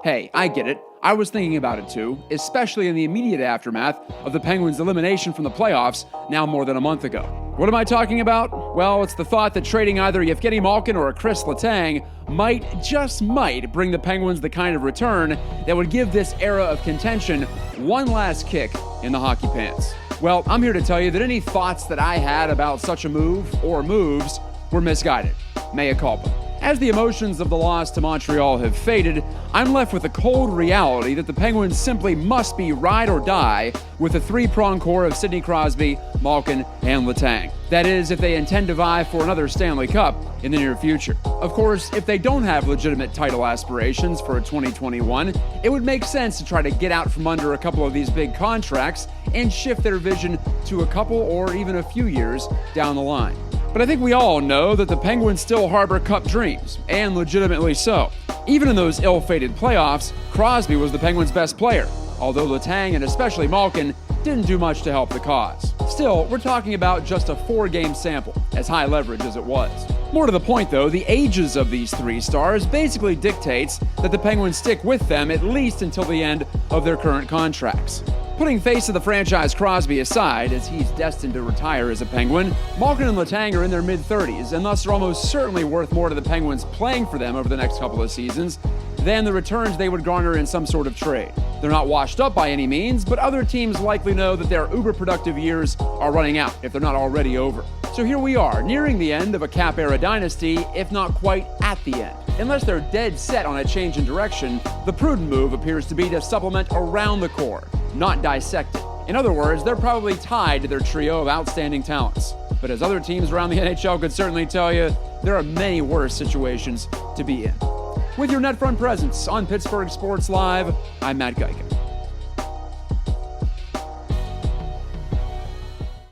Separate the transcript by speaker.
Speaker 1: Hey, I get it. I was thinking about it too, especially in the immediate aftermath of the Penguins' elimination from the playoffs now more than a month ago. What am I talking about? Well, it's the thought that trading either Evgeni Malkin or a Crosby-Letang might bring the Penguins the kind of return that would give this era of contention one last kick in the hockey pants. Well, I'm here to tell you that any thoughts that I had about such a move or moves were misguided. Mea culpa. As the emotions of the loss to Montreal have faded, I'm left with the cold reality that the Penguins simply must be ride or die with a three-pronged core of Sidney Crosby, Malkin, and Letang. That is, if they intend to vie for another Stanley Cup in the near future. Of course, if they don't have legitimate title aspirations for 2021, it would make sense to try to get out from under a couple of these big contracts and shift their vision to a couple or even a few years down the line. But I think we all know that the Penguins still harbor Cup dreams, and legitimately so. Even in those ill-fated playoffs, Crosby was the Penguins' best player, although Letang and especially Malkin didn't do much to help the cause. Still, we're talking about just a 4-game sample, as high leverage as it was. More to the point though, the ages of these three stars basically dictates that the Penguins stick with them at least until the end of their current contracts. Putting face of the franchise Crosby aside, as he's destined to retire as a Penguin, Malkin and Letang are in their mid-30s and thus are almost certainly worth more to the Penguins playing for them over the next couple of seasons than the returns they would garner in some sort of trade. They're not washed up by any means, but other teams likely know that their uber-productive years are running out, if they're not already over. So here we are, nearing the end of a Cap-era dynasty, if not quite at the end. Unless they're dead set on a change in direction, the prudent move appears to be to supplement around the core, not dissect it. In other words, they're probably tied to their trio of outstanding talents. But as other teams around the NHL could certainly tell you, there are many worse situations to be in. With your net front presence on Pittsburgh Sports Live, I'm Matt Gajtka.